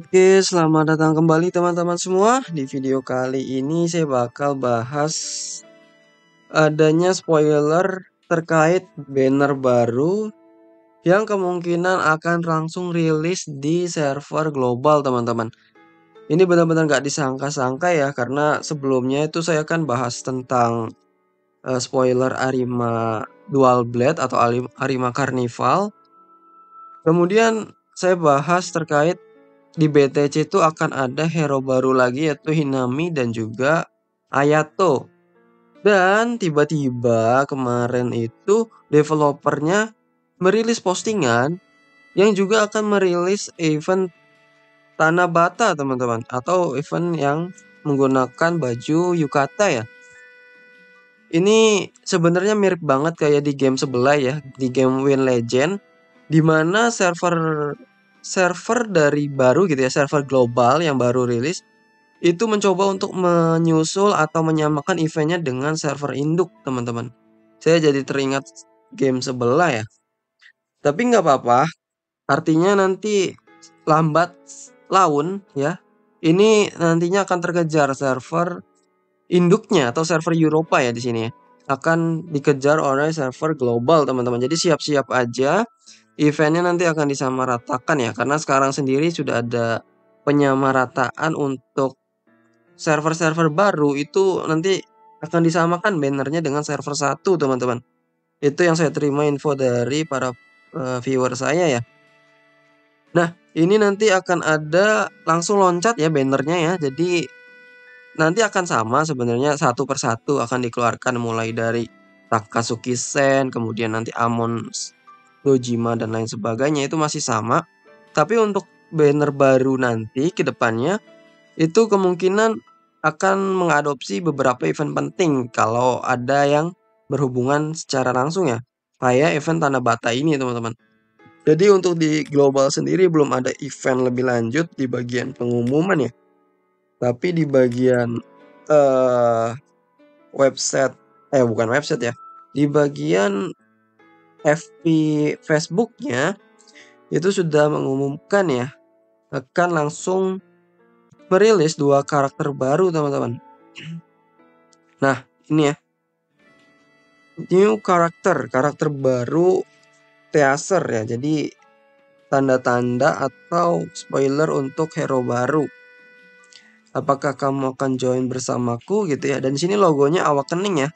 Oke, selamat datang kembali teman-teman semua. Di video kali ini saya bakal bahas adanya spoiler terkait banner baru yang kemungkinan akan langsung rilis di server global, teman-teman. Ini benar-benar nggak disangka-sangka ya, karena sebelumnya itu saya kan bahas tentang spoiler Arima Dual Blade atau Arima Carnival. Kemudian saya bahas terkait di BTC itu akan ada hero baru lagi yaitu Hinami dan juga Ayato. Dan tiba-tiba kemarin itu developernya merilis postingan yang juga akan merilis event Tanabata, teman-teman, atau event yang menggunakan baju yukata ya. Ini sebenarnya mirip banget kayak di game sebelah ya, di game Win Legend, di mana server dari baru gitu ya, server global yang baru rilis itu mencoba untuk menyusul atau menyamakan eventnya dengan server induk, teman-teman. Saya jadi teringat game sebelah ya. Tapi nggak apa-apa, artinya nanti lambat laun ya. Ini nantinya akan terkejar server induknya atau server Eropa ya di sini ya. Akan dikejar oleh server global, teman-teman. Jadi siap-siap aja eventnya nanti akan disamaratakan ya. Karena sekarang sendiri sudah ada penyamarataan untuk server-server baru itu nanti akan disamakan bannernya dengan server satu, teman-teman. Itu yang saya terima info dari para viewer saya ya. Nah, ini nanti akan ada langsung loncat ya bannernya ya. Jadi nanti akan sama sebenarnya satu persatu akan dikeluarkan mulai dari Takasuki Sen, kemudian nanti Amon Dojima dan lain sebagainya itu masih sama. Tapi untuk banner baru nanti ke depannya itu kemungkinan akan mengadopsi beberapa event penting kalau ada yang berhubungan secara langsung ya. Kayak event Tanabata ini, teman-teman. Jadi untuk di global sendiri belum ada event lebih lanjut di bagian pengumuman ya. Tapi di bagian eh website bukan website ya. Di bagian FB Facebooknya itu sudah mengumumkan ya akan langsung merilis 2 karakter baru, teman-teman. Nah, ini ya. New karakter baru teaser ya. Jadi tanda-tanda atau spoiler untuk hero baru. Apakah kamu akan join bersamaku gitu ya. Dan di sini logonya Awakening ya.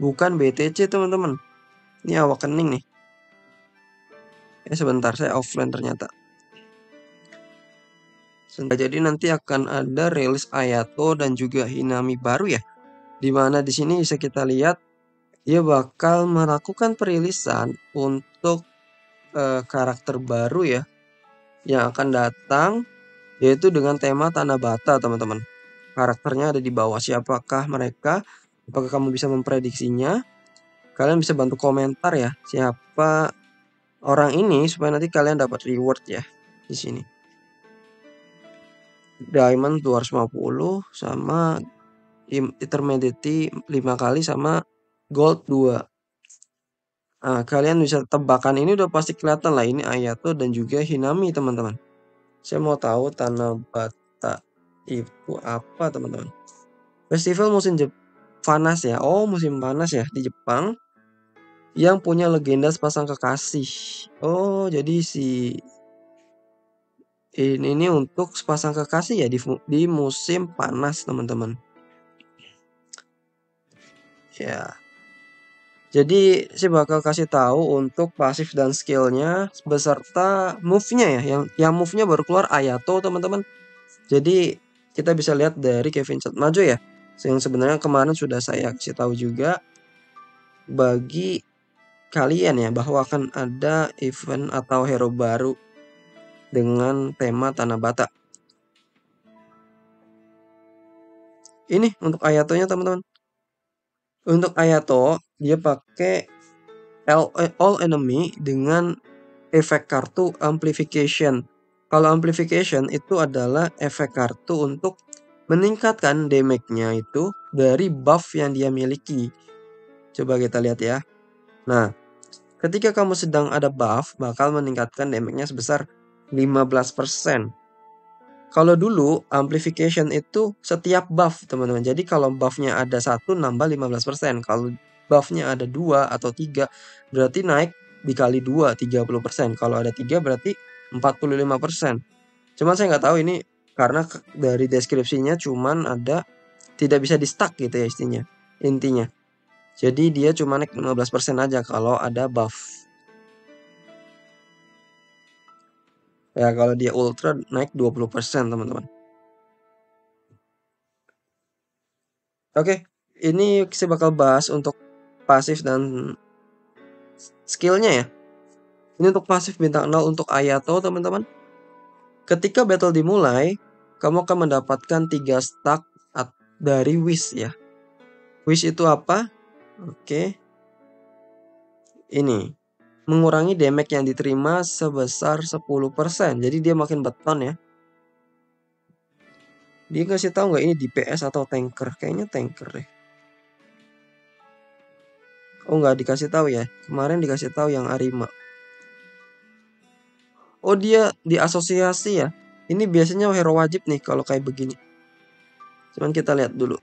Bukan BTC, teman-teman. Ini Awakening nih. Sebentar, saya offline ternyata. Jadi nanti akan ada rilis Ayato dan juga Hinami baru ya. Dimana di sini bisa kita lihat dia bakal melakukan perilisan untuk karakter baru ya yang akan datang, yaitu dengan tema Tanabata, teman-teman. Karakternya ada di bawah. Siapakah mereka? Apakah kamu bisa memprediksinya? Kalian bisa bantu komentar ya siapa orang ini supaya nanti kalian dapat reward ya di sini. Diamond 250 sama intermediate 5 kali sama gold 2. Nah, kalian bisa tebakan ini udah pasti kelihatan lah ini Ayato dan juga Hinami, teman-teman. Saya mau tahu Tanabata itu apa, teman-teman. Festival musim panas ya. Oh, musim panas ya di Jepang yang punya legenda sepasang kekasih. Oh, jadi ini untuk sepasang kekasih ya di musim panas, teman-teman. Ya. Jadi saya bakal kasih tahu untuk pasif dan skillnya beserta move-nya ya. Yang move-nya baru keluar Ayato, teman-teman. Jadi kita bisa lihat dari Kevin Chatmajo ya. Yang sebenarnya kemarin sudah saya kasih tahu juga bagi kalian ya bahwa akan ada event atau hero baru dengan tema Tanabata. Ini untuk Ayatonya, teman-teman. Untuk Ayato dia pakai all enemy dengan efek kartu amplification. Kalau amplification itu adalah efek kartu untuk meningkatkan damage-nya itu dari buff yang dia miliki. Coba kita lihat ya. Nah, ketika kamu sedang ada buff bakal meningkatkan damage-nya sebesar 15%. Kalau dulu amplification itu setiap buff, teman-teman. Jadi kalau buff-nya ada 1 nambah 15%. Kalau buff-nya ada 2 atau 3 berarti naik dikali 2 30%. Kalau ada 3 berarti 45%. Cuman saya nggak tahu ini karena dari deskripsinya cuman ada tidak bisa di-stuck gitu ya intinya. Jadi dia cuma naik 15% aja kalau ada buff. Ya kalau dia ultra naik 20% teman-teman. Oke, ini saya bakal bahas untuk pasif dan skillnya ya. Ini untuk pasif bintang 0 untuk Ayato teman-teman. Ketika battle dimulai, kamu akan mendapatkan 3 stack dari wish ya. Wish itu apa? Oke. Ini mengurangi damage yang diterima sebesar 10%. Jadi dia makin beton ya. Dia ngasih tahu nggak ini DPS atau tanker? Kayaknya tanker deh. Oh nggak dikasih tahu ya. Kemarin dikasih tahu yang Arima. Oh dia diasosiasi ya. Ini biasanya hero wajib nih kalau kayak begini. Cuman kita lihat dulu.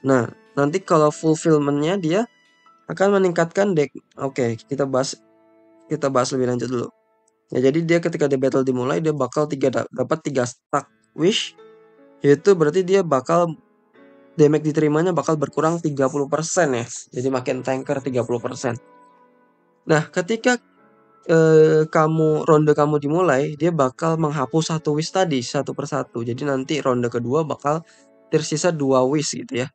Nah nanti kalau fulfillmentnya dia akan meningkatkan deck. Oke, kita bahas lebih lanjut dulu. Ya jadi dia ketika di battle dimulai dia bakal dapat 3 stack wish. Yaitu berarti dia bakal damage diterimanya bakal berkurang 30% ya. Jadi makin tanker 30%. Nah, ketika ronde kamu dimulai, dia bakal menghapus 1 wish tadi satu persatu. Jadi nanti ronde kedua bakal tersisa 2 wish gitu ya.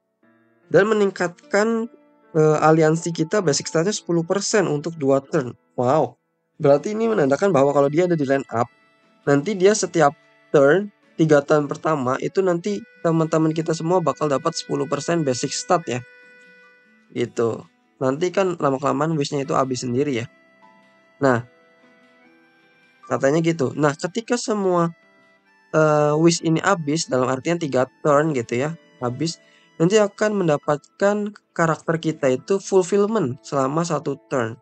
Dan meningkatkan aliansi kita basic statnya 10% untuk 2 turn. Wow. Berarti ini menandakan bahwa kalau dia ada di line up, nanti dia setiap turn 3 turn pertama itu nanti teman-teman kita semua bakal dapat 10% basic stat ya. Gitu. Nanti kan lama-kelamaan wishnya itu habis sendiri ya. Nah, katanya gitu. Nah, ketika semua wish ini habis dalam artian 3 turn gitu ya, habis, nanti akan mendapatkan karakter kita itu fulfillment selama 1 turn.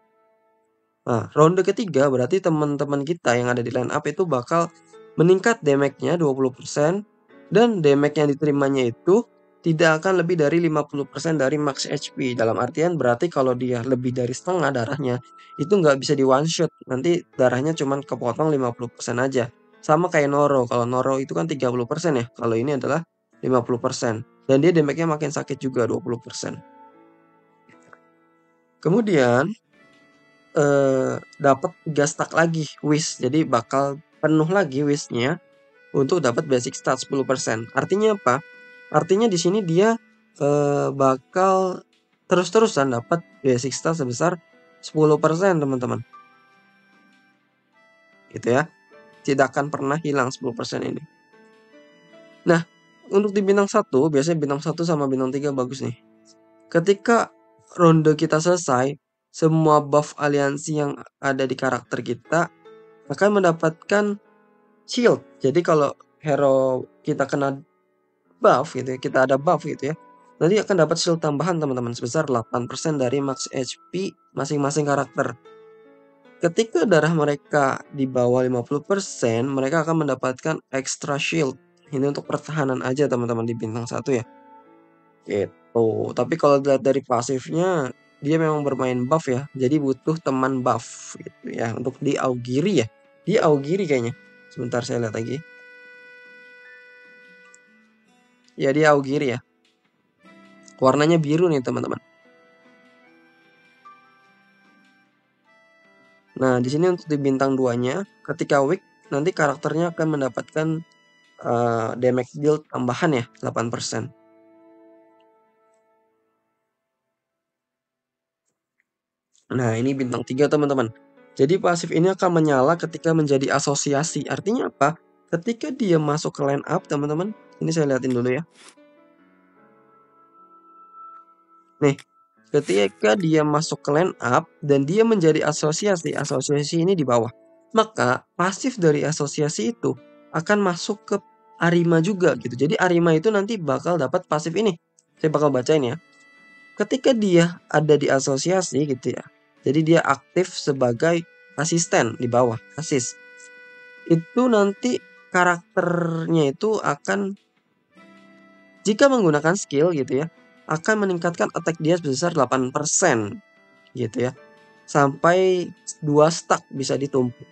Nah, ronde ketiga berarti teman-teman kita yang ada di line up itu bakal meningkat damage-nya 20% dan damage yang diterimanya itu tidak akan lebih dari 50% dari max HP. Dalam artian berarti kalau dia lebih dari setengah darahnya itu nggak bisa di one shot. Nanti darahnya cuma kepotong 50% aja. Sama kayak Noro. Kalau Noro itu kan 30% ya. Kalau ini adalah 50%. Dan dia damage-nya makin sakit juga 20%. Kemudian dapat 3 stack lagi wish. Jadi bakal penuh lagi wishnya untuk dapat basic stat 10%. Artinya apa? Artinya di sini dia bakal terus-terusan dapat basic stat sebesar 10% teman-teman. Gitu ya. Tidak akan pernah hilang 10% ini. Nah, untuk di bintang 1, biasanya bintang 1 sama bintang 3 bagus nih. Ketika ronde kita selesai, semua buff aliansi yang ada di karakter kita akan mendapatkan shield. Jadi kalau hero kita kena buff gitu ya, kita ada buff gitu ya, nanti akan dapat shield tambahan teman-teman sebesar 8% dari max HP masing-masing karakter. Ketika darah mereka di bawah 50%, mereka akan mendapatkan extra shield. Ini untuk pertahanan aja teman-teman di bintang 1 ya. Gitu. Tapi kalau dilihat dari pasifnya, dia memang bermain buff ya. Jadi butuh teman buff gitu ya. Untuk di Augiri ya. Di Augiri kayaknya. Sebentar saya lihat lagi. Ya dia Augiri ya. Warnanya biru nih teman-teman. Nah di sini untuk di bintang 2-nya, ketika weak nanti karakternya akan mendapatkan damage build tambahan ya 8%. Nah ini bintang 3 teman-teman. Jadi pasif ini akan menyala ketika menjadi asosiasi. Artinya apa? Ketika dia masuk ke line up teman-teman. Ini saya lihatin dulu ya. Nih, ketika dia masuk ke line up dan dia menjadi asosiasi, asosiasi ini di bawah, maka pasif dari asosiasi itu akan masuk ke Arima juga gitu. Jadi Arima itu nanti bakal dapat pasif ini. Saya bakal bacain ya. Ketika dia ada di asosiasi gitu ya. Jadi dia aktif sebagai asisten di bawah, asis. itu nanti karakternya itu akan, jika menggunakan skill gitu ya, akan meningkatkan attack dia sebesar 8% gitu ya. Sampai 2 stack bisa ditumpuk.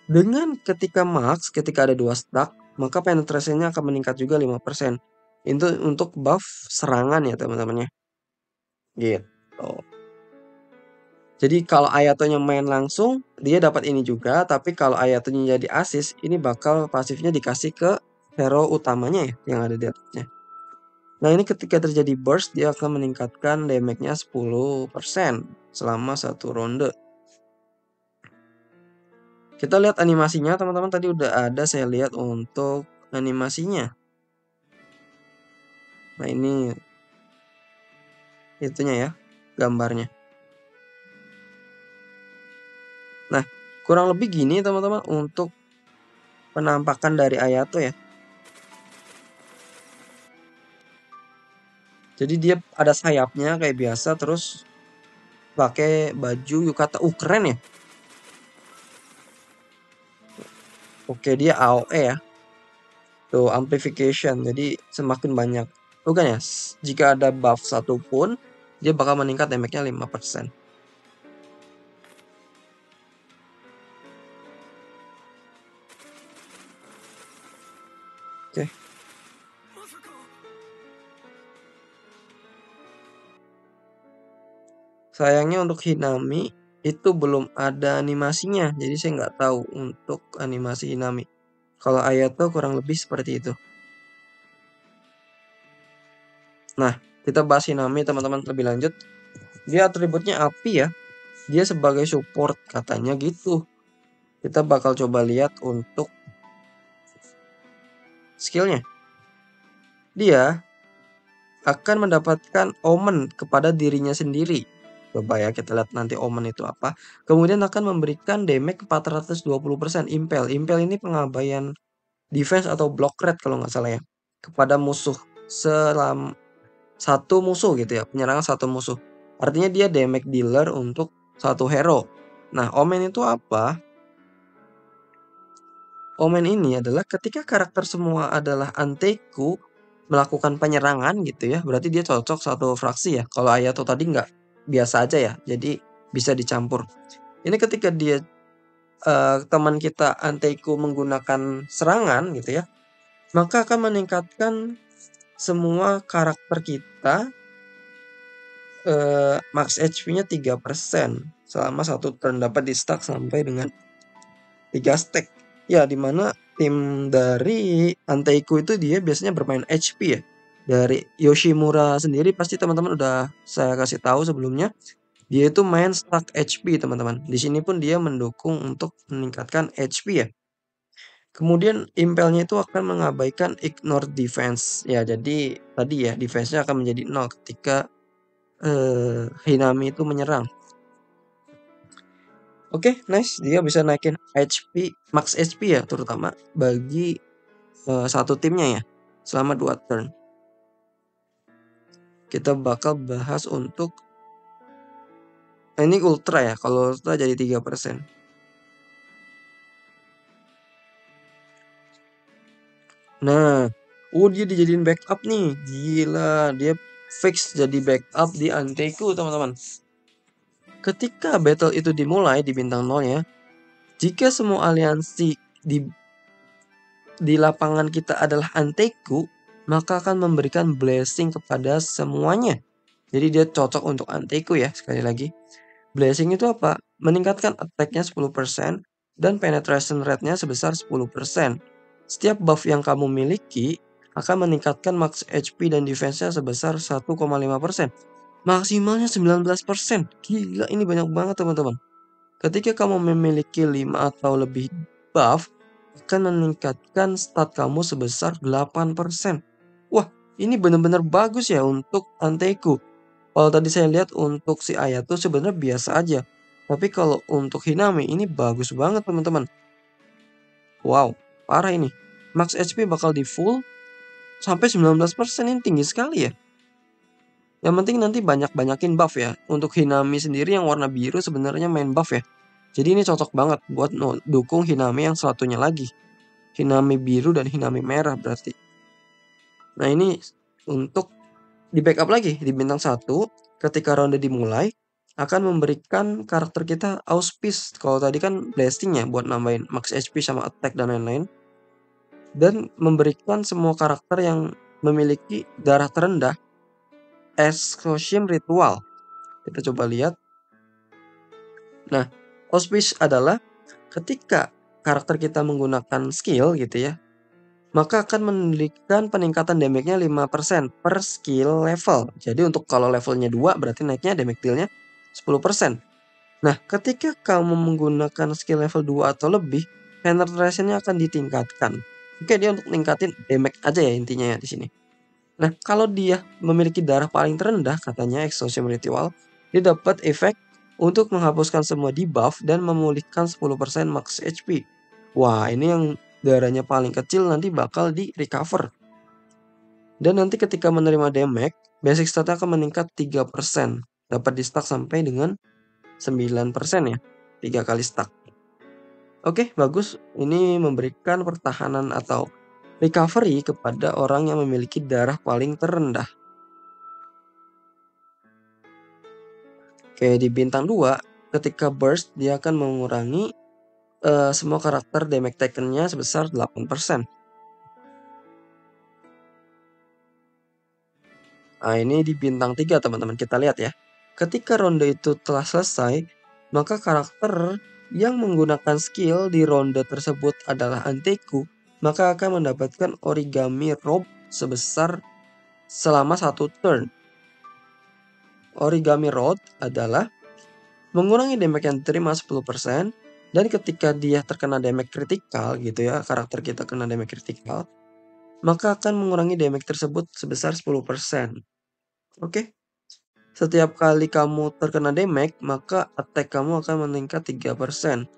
Dengan ketika max, ketika ada 2 stack, maka penetrasinya akan meningkat juga 5%. Itu untuk buff serangan ya teman-teman ya. Gitu. Jadi kalau Ayatonya main langsung, dia dapat ini juga, tapi kalau Ayatonya jadi assist, ini bakal pasifnya dikasih ke hero utamanya ya, yang ada di atasnya. Nah ini ketika terjadi burst, dia akan meningkatkan damage-nya 10% selama 1 ronde. Kita lihat animasinya teman-teman, tadi udah ada saya lihat untuk animasinya. Nah ini itunya ya, gambarnya. Nah kurang lebih gini teman-teman untuk penampakan dari Ayato ya. Jadi dia ada sayapnya kayak biasa, terus pakai baju yukata. Keren ya. Oke, dia AOE ya. Tuh amplification. Jadi semakin banyak. Bukan ya? Jika ada buff satupun, dia bakal meningkat damage-nya 5%. Oke. Sayangnya untuk Hinami itu belum ada animasinya. Jadi saya nggak tahu untuk animasi Hinami. Kalau Ayato kurang lebih seperti itu. Nah, kita bahas Hinami teman-teman lebih lanjut. Dia atributnya api ya. Dia sebagai support katanya gitu. Kita bakal coba lihat untuk skillnya. Dia akan mendapatkan omen kepada dirinya sendiri. Coba ya kita lihat nanti omen itu apa. Kemudian akan memberikan damage 420% impel. Impel ini pengabaian defense atau block rate kalau nggak salah ya. Kepada musuh satu musuh gitu ya. Penyerangan satu musuh. Artinya dia damage dealer untuk satu hero. Nah omen itu apa? Omen ini adalah ketika karakter semua adalah Anteiku melakukan penyerangan gitu ya, berarti dia cocok satu fraksi ya. Kalau Ayato tadi nggak, biasa aja ya, jadi bisa dicampur. Ini ketika dia teman kita Anteiku menggunakan serangan gitu ya, maka akan meningkatkan semua karakter kita max HP-nya 3% selama satu turn, dapat di stack sampai dengan 3 stack. Ya, dimana tim dari Anteiku itu dia biasanya bermain HP ya. Dari Yoshimura sendiri pasti teman-teman udah saya kasih tahu sebelumnya. Dia itu main stack HP teman-teman. Di sini pun dia mendukung untuk meningkatkan HP ya. Kemudian impelnya itu akan mengabaikan ignore defense. Ya, jadi tadi ya defense-nya akan menjadi 0 ketika Hinami itu menyerang. Oke, nice. Dia bisa naikin HP, max HP ya, terutama bagi satu timnya ya, selama 2 turn. Kita bakal bahas untuk ini ultra ya, kalau ultra jadi 3%. Nah, dia dijadiin backup nih. Gila, dia fix jadi backup di Anteiku, teman-teman. Ketika battle itu dimulai di bintang 0 ya, jika semua aliansi di lapangan kita adalah Anteiku, maka akan memberikan blessing kepada semuanya. Jadi dia cocok untuk Anteiku ya, sekali lagi. Blessing itu apa? Meningkatkan attack-nya 10% dan penetration rate-nya sebesar 10%. Setiap buff yang kamu miliki akan meningkatkan max HP dan defense-nya sebesar 1,5%. Maksimalnya 19%. Gila, ini banyak banget teman-teman. Ketika kamu memiliki 5 atau lebih buff, akan meningkatkan stat kamu sebesar 8%. Wah, ini benar-benar bagus ya untuk Anteiku. Kalau tadi saya lihat untuk si Ayato sebenarnya biasa aja. Tapi kalau untuk Hinami ini bagus banget teman-teman. Wow, parah ini. Max HP bakal di full sampai 19%, ini tinggi sekali ya. Yang penting nanti banyak-banyakin buff ya. Untuk Hinami sendiri yang warna biru sebenarnya main buff ya. Jadi ini cocok banget buat dukung Hiname yang satunya lagi. Hiname biru dan Hiname merah berarti. Nah ini untuk di backup lagi di bintang 1 ketika ronde dimulai akan memberikan karakter kita auspice. Kalau tadi kan blasting ya buat nambahin max HP sama attack dan lain-lain. Dan memberikan semua karakter yang memiliki darah terendah Exorcism Ritual. Kita coba lihat. Nah, auspice adalah ketika karakter kita menggunakan skill gitu ya, maka akan memberikan peningkatan damage-nya 5% per skill level. Jadi untuk kalau levelnya 2 berarti naiknya damage deal-nya 10%. Nah, ketika kamu menggunakan skill level 2 atau lebih, penetration-nya akan ditingkatkan. Oke, dia untuk ningkatin damage aja ya intinya ya di sini. Nah, kalau dia memiliki darah paling terendah, katanya Exorcism Ritual, dia dapat efek untuk menghapuskan semua debuff dan memulihkan 10% max HP. Wah, ini yang darahnya paling kecil nanti bakal di recover. Dan nanti ketika menerima damage, basic stat akan meningkat 3%. Dapat di stack sampai dengan 9% ya. 3 kali stack. Oke, bagus. Ini memberikan pertahanan atau recovery kepada orang yang memiliki darah paling terendah. Oke, di bintang 2, ketika burst dia akan mengurangi semua karakter damage taken-nya sebesar 8%. Nah, ini di bintang 3 teman-teman, kita lihat ya. Ketika ronde itu telah selesai, maka karakter yang menggunakan skill di ronde tersebut adalah Anteku, maka akan mendapatkan origami robe sebesar selama 1 turn. Origami robe adalah mengurangi damage yang diterima 10%, dan ketika dia terkena damage kritikal gitu ya, karakter kita kena damage kritikal, maka akan mengurangi damage tersebut sebesar 10%. Oke. Setiap kali kamu terkena damage, maka attack kamu akan meningkat 3%.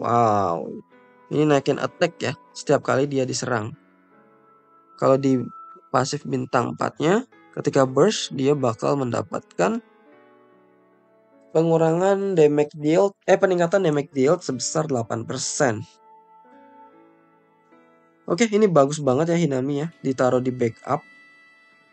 Wow. Ini naikin attack ya, setiap kali dia diserang. Kalau di pasif bintang 4-nya, ketika burst, dia bakal mendapatkan peningkatan damage deal sebesar 8%. Oke, ini bagus banget ya Hinami ya, ditaruh di backup.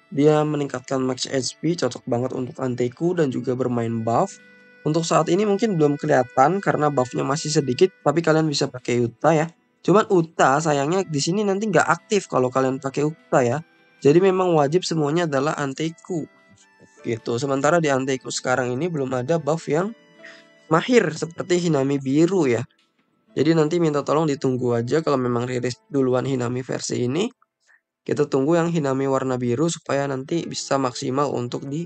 Dia meningkatkan max HP, cocok banget untuk Anteku dan juga bermain buff. Untuk saat ini mungkin belum kelihatan karena buffnya masih sedikit, tapi kalian bisa pakai Uta ya. Cuman Uta sayangnya di sini nanti nggak aktif kalau kalian pakai Uta ya. Jadi memang wajib semuanya adalah Anteku. Gitu. Sementara di Anteku sekarang ini belum ada buff yang mahir seperti Hinami biru ya. Jadi nanti minta tolong ditunggu aja kalau memang rilis duluan Hinami versi ini. Kita tunggu yang Hinami warna biru supaya nanti bisa maksimal untuk di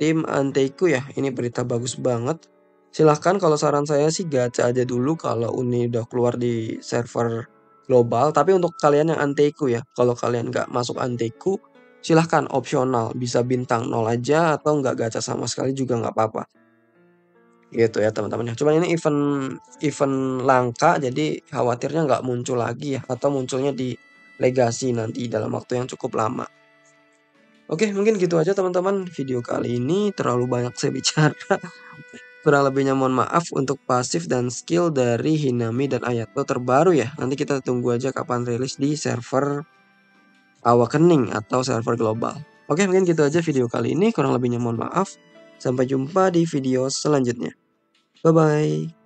tim Anteku ya. Ini berita bagus banget. Silahkan kalau saran saya sih gacha aja dulu kalau Uni udah keluar di server global. Tapi untuk kalian yang Anteku ya, kalau kalian nggak masuk Anteku, silahkan opsional. Bisa bintang 0 aja atau nggak gacha sama sekali juga nggak apa-apa. Gitu ya teman-teman ya. Cuman ini event langka, jadi khawatirnya nggak muncul lagi ya. Atau munculnya di legasi nanti dalam waktu yang cukup lama. Oke, mungkin gitu aja teman-teman. Video kali ini terlalu banyak saya bicara. Kurang lebihnya mohon maaf untuk pasif dan skill dari Hinami dan Ayato terbaru ya. Nanti kita tunggu aja kapan rilis di server Awakening atau server global. Oke, mungkin gitu aja video kali ini. Kurang lebihnya mohon maaf. Sampai jumpa di video selanjutnya. Bye-bye.